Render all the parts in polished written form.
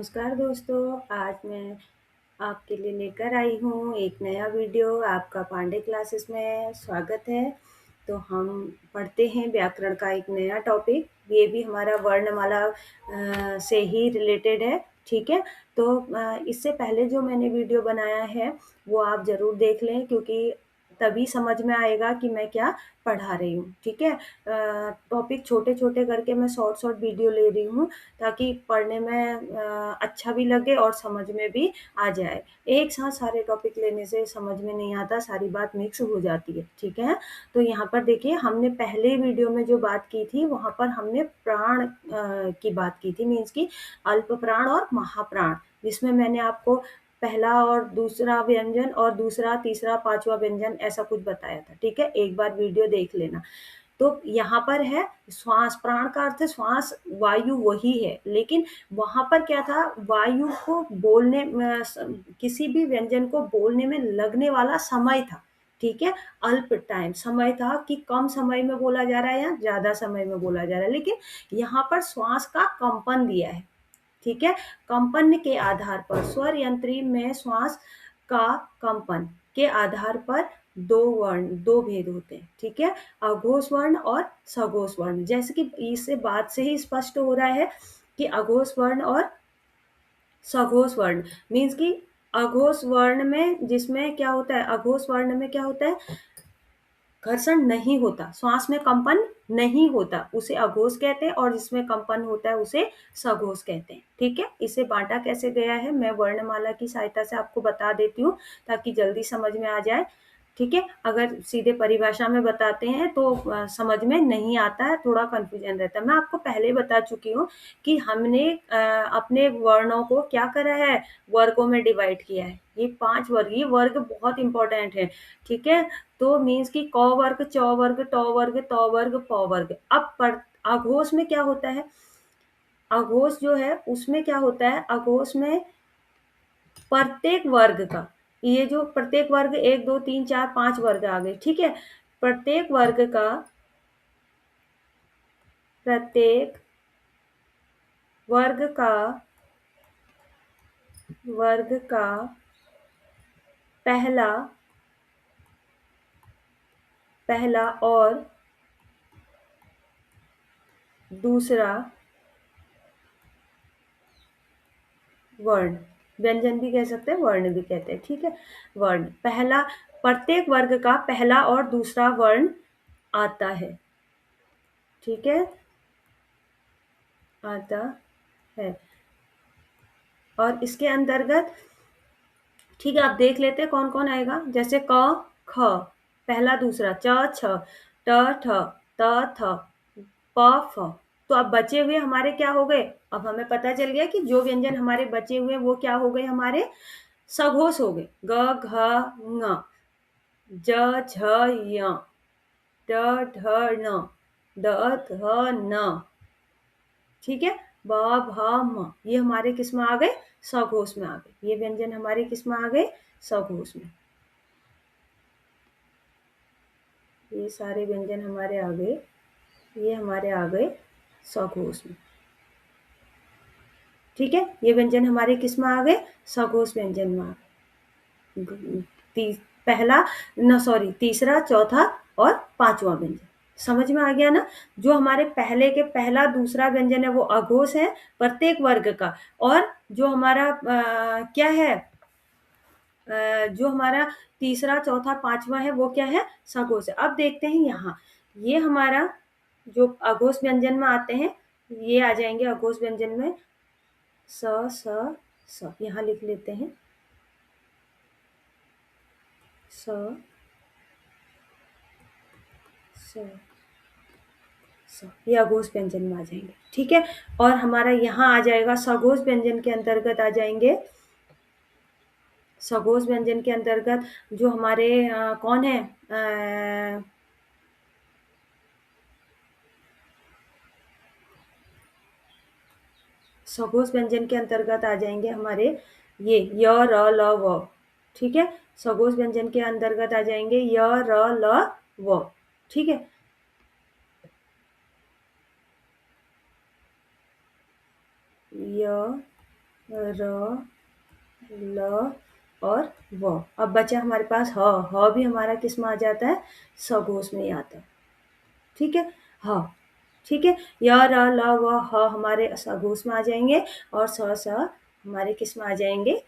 नमस्कार दोस्तों, आज मैं आपके लिए लेकर आई हूँ एक नया वीडियो। आपका पांडे क्लासेस में स्वागत है। तो हम पढ़ते हैं व्याकरण का एक नया टॉपिक। ये भी हमारा वर्णमाला से ही रिलेटेड है, ठीक है? तो इससे पहले जो मैंने वीडियो बनाया है, वो आप ज़रूर देख लें क्योंकि तभी समझ में आएगा कि मैं क्या पढ़ा रही हूँ, ठीक है? टॉपिक छोटे-छोटे करके मैं शॉर्ट-शॉर्ट वीडियो ले रही हूँ ताकि पढ़ने में अच्छा भी लगे और समझ में भी आ जाए। एक साथ सारे टॉपिक लेने से समझ में नहीं आता, सारी बात मिक्स हो जाती है, ठीक है? तो यहाँ पर देखिए हमने पहले वीडियो में जो बात की थी, वहाँ पर हमने प्राण की बात की थी मीन्स कि अल्प प्राण और महाप्राण, जिसमें मैंने आपको पहला और दूसरा व्यंजन और दूसरा, तीसरा, पाँचवाँ व्यंजन ऐसा कुछ बताया था, ठीक है? एक बार वीडियो देख लेना। तो यहाँ पर है श्वास, प्राण का अर्थ है श्वास, वायु वही है, लेकिन वहाँ पर क्या था वायु को बोलने में किसी भी व्यंजन को बोलने में लगने वाला समय था, ठीक है? अल्प टाइम समय था कि कम समय में बोला जा रहा है या ज़्यादा समय में बोला जा रहा है, लेकिन यहाँ पर श्वास का कंपन दिया है, ठीक है? कंपन के आधार पर स्वर यंत्री में श्वास का कंपन के आधार पर 2 भेद होते हैं, ठीक है? अघोष वर्ण और सघोष वर्ण। जैसे कि इससे बात से ही स्पष्ट हो रहा है कि अघोष वर्ण और सघोष वर्ण मीन्स कि अघोष वर्ण में जिसमें क्या होता है अघोष वर्ण में क्या होता है घर्षण नहीं होता, श्वास में कंपन नहीं होता, उसे अघोष कहते हैं और जिसमें कंपन होता है उसे सघोष कहते हैं, ठीक है? इसे बाँटा कैसे गया है मैं वर्णमाला की सहायता से आपको बता देती हूँ ताकि जल्दी समझ में आ जाए, ठीक है? अगर सीधे परिभाषा में बताते हैं तो समझ में नहीं आता है, थोड़ा कन्फ्यूजन रहता है। मैं आपको पहले ही बता चुकी हूँ कि हमने अपने वर्णों को क्या करा है, वर्गों में डिवाइड किया है। ये 5 वर्ग, ये वर्ग बहुत इम्पोर्टेंट है, ठीक है? तो मीन्स कि क वर्ग, च वर्ग, ट वर्ग, त वर्ग, प वर्ग। अब अघोष में क्या होता है? अघोष जो है उसमें क्या होता है? अघोष में प्रत्येक वर्ग का ये जो प्रत्येक वर्ग 1, 2, 3, 4, 5 वर्ग आ गए, ठीक है? प्रत्येक वर्ग का प्रत्येक वर्ग का वर्ग का पहला पहला और दूसरा वर्ण, व्यंजन भी कह सकते हैं, वर्ण भी कहते हैं, ठीक है? वर्ण, पहला प्रत्येक वर्ग का पहला और दूसरा वर्ण आता है, ठीक है? आता है और इसके अंतर्गत ठीक है, आप देख लेते हैं कौन-कौन आएगा, जैसे क, ख, पहला, दूसरा, च, छ, ट, ठ, त, थ, प, फ। तो अब बचे हुए हमारे क्या हो गए? अब हमें पता चल गया कि जो व्यंजन हमारे बचे हुए वो क्या हो गए हमारे सघोष हो गए। ग, घ, ङ, ज, झ, य, ट, ढ, ण, द, ध, न, ठीक है? ब, भ, म, ये हमारे किस में आ गए? सघोष में आ गए। ये व्यंजन हमारे किस में आ गए? सघोष में। ये सारे व्यंजन हमारे आ गए, ये हमारे आ गए सघोष में, ठीक है? ये व्यंजन हमारे किस में आ गए? सघोष व्यंजन में आ गए। पहला न सॉरी तीसरा, चौथा और पांचवा व्यंजन समझ में आ गया ना? जो हमारे पहले के पहला, दूसरा व्यंजन है वो अघोष है प्रत्येक वर्ग का और जो हमारा क्या है जो हमारा तीसरा, चौथा, पांचवा है वो क्या है? सघोष है। अब देखते हैं यहाँ, ये हमारा जो अघोष व्यंजन में आते हैं, ये आ जाएंगे अघोष व्यंजन में स, स, स, यहाँ लिख लेते हैं स, स, स, ये अघोष व्यंजन में आ जाएंगे, ठीक है? और हमारा यहाँ आ जाएगा सघोष व्यंजन के अंतर्गत आ जाएंगे सघोष व्यंजन के अंतर्गत जो हमारे कौन है सघोष व्यंजन के अंतर्गत आ जाएंगे हमारे ये य, र, ल, व, ठीक है? सघोष व्यंजन के अंतर्गत आ जाएंगे य, र, ल, व, ठीक है? य, र, ल और व। अब बचा हमारे पास ह। ह भी हमारा किस में आ जाता है? सघोष में ही आता है। ठीक है, ह। ठीक है, य, र, ल, व, ह हमारे सघोष में आ जाएंगे और स, स हमारे किस में आ जाएंगे?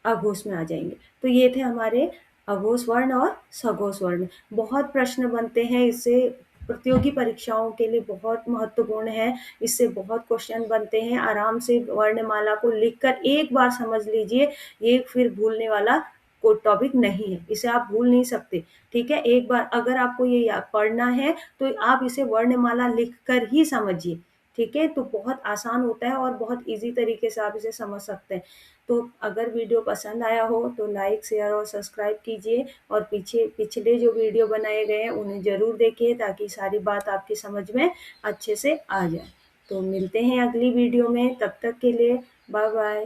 अघोष में आ जाएंगे। तो ये थे हमारे अघोष वर्ण और सघोष वर्ण। बहुत प्रश्न बनते हैं इससे, प्रतियोगी परीक्षाओं के लिए बहुत महत्वपूर्ण है। इससे बहुत क्वेश्चन बनते हैं। आराम से वर्णमाला को लिखकर एक बार समझ लीजिए, ये फिर भूलने वाला कोई टॉपिक नहीं है, इसे आप भूल नहीं सकते। ठीक है, एक बार अगर आपको ये पढ़ना है तो आप इसे वर्णमाला लिखकर ही समझिए। ठीक है, तो बहुत आसान होता है और बहुत इजी तरीके से आप इसे समझ सकते हैं। तो अगर वीडियो पसंद आया हो तो लाइक, शेयर और सब्सक्राइब कीजिए और पिछले जो वीडियो बनाए गए हैं उन्हें ज़रूर देखिए ताकि सारी बात आपकी समझ में अच्छे से आ जाए। तो मिलते हैं अगली वीडियो में, तब तक के लिए बाय बाय।